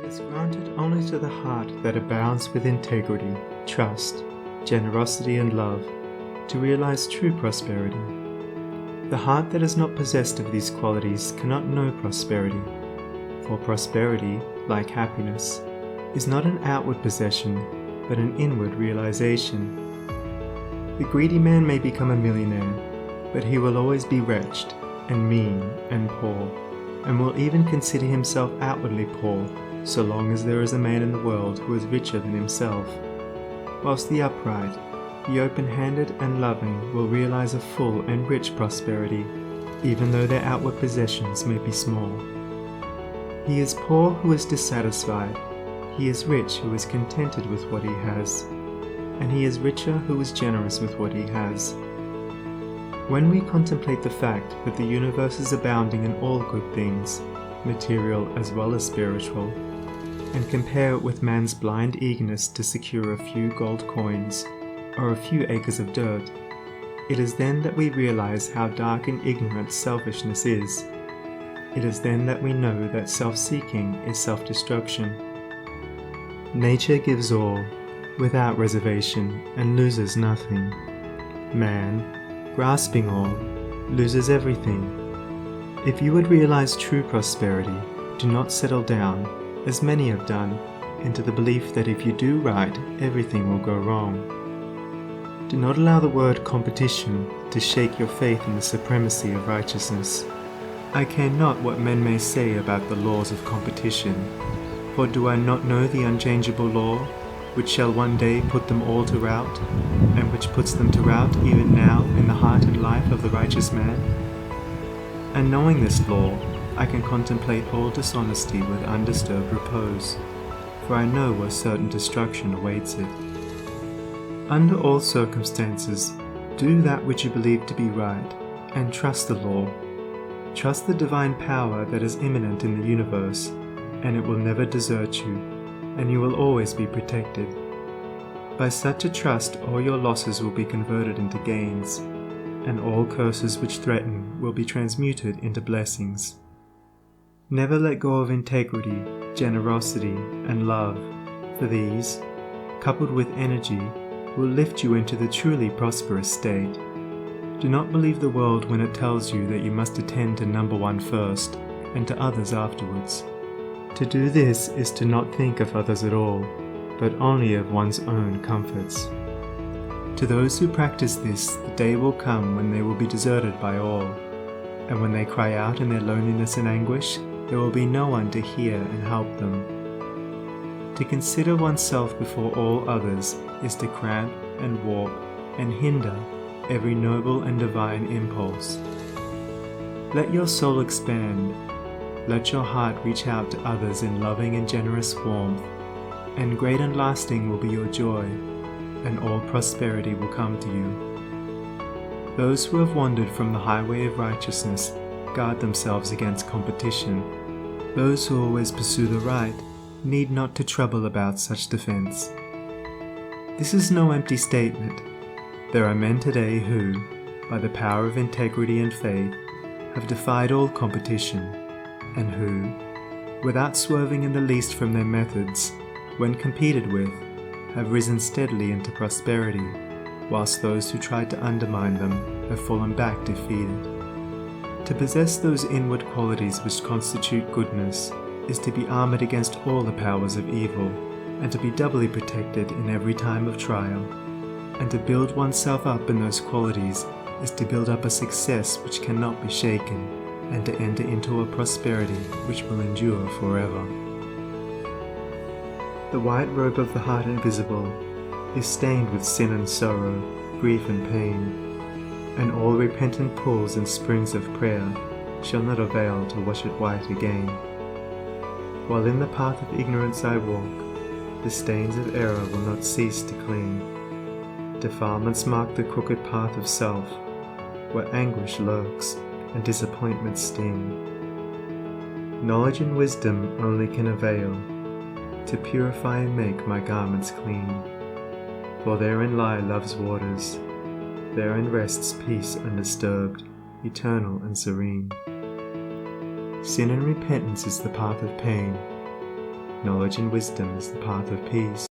It is granted only to the heart that abounds with integrity, trust, generosity, and love to realize true prosperity. The heart that is not possessed of these qualities cannot know prosperity, for prosperity, like happiness, is not an outward possession, but an inward realization. The greedy man may become a millionaire, but he will always be wretched, and mean, and poor, and will even consider himself outwardly poor, so long as there is a man in the world who is richer than himself. Whilst the upright, the open-handed and loving will realize a full and rich prosperity, even though their outward possessions may be small. He is poor who is dissatisfied, he is rich who is contented with what he has, and he is richer who is generous with what he has. When we contemplate the fact that the universe is abounding in all good things, material as well as spiritual, and compare it with man's blind eagerness to secure a few gold coins or a few acres of dirt, it is then that we realize how dark and ignorant selfishness is. It is then that we know that self-seeking is self-destruction. Nature gives all, without reservation, and loses nothing. Man, grasping all, loses everything. If you would realize true prosperity, do not settle down, as many have done, into the belief that if you do right, everything will go wrong. Do not allow the word competition to shake your faith in the supremacy of righteousness. I care not what men may say about the laws of competition, for do I not know the unchangeable law, which shall one day put them all to rout, and which puts them to rout even now in the heart and life of the righteous man? And knowing this law, I can contemplate all dishonesty with undisturbed repose, for I know where certain destruction awaits it. Under all circumstances, do that which you believe to be right, and trust the law. Trust the divine power that is immanent in the universe, and it will never desert you, and you will always be protected. By such a trust, all your losses will be converted into gains, and all curses which threaten will be transmuted into blessings. Never let go of integrity, generosity, and love, for these, coupled with energy, will lift you into the truly prosperous state. Do not believe the world when it tells you that you must attend to number one first, and to others afterwards. To do this is to not think of others at all, but only of one's own comforts. To those who practice this, the day will come when they will be deserted by all, and when they cry out in their loneliness and anguish, there will be no one to hear and help them. To consider oneself before all others is to cramp and warp and hinder every noble and divine impulse. Let your soul expand. Let your heart reach out to others in loving and generous warmth, and great and lasting will be your joy, and all prosperity will come to you. Those who have wandered from the highway of righteousness guard themselves against competition. Those who always pursue the right need not to trouble about such defense. This is no empty statement. There are men today who, by the power of integrity and faith, have defied all competition, and who, without swerving in the least from their methods, when competed with, have risen steadily into prosperity, whilst those who tried to undermine them have fallen back defeated. To possess those inward qualities which constitute goodness is to be armoured against all the powers of evil, and to be doubly protected in every time of trial. And to build oneself up in those qualities is to build up a success which cannot be shaken, and to enter into a prosperity which will endure forever. The white robe of the heart invisible is stained with sin and sorrow, grief and pain, and all repentant pools and springs of prayer shall not avail to wash it white again. While in the path of ignorance I walk, the stains of error will not cease to cling. Defilements mark the crooked path of self, where anguish lurks and disappointments sting. Knowledge and wisdom only can avail to purify and make my garments clean. For therein lie love's waters, therein rests peace undisturbed, eternal and serene. Sin and repentance is the path of pain, knowledge and wisdom is the path of peace.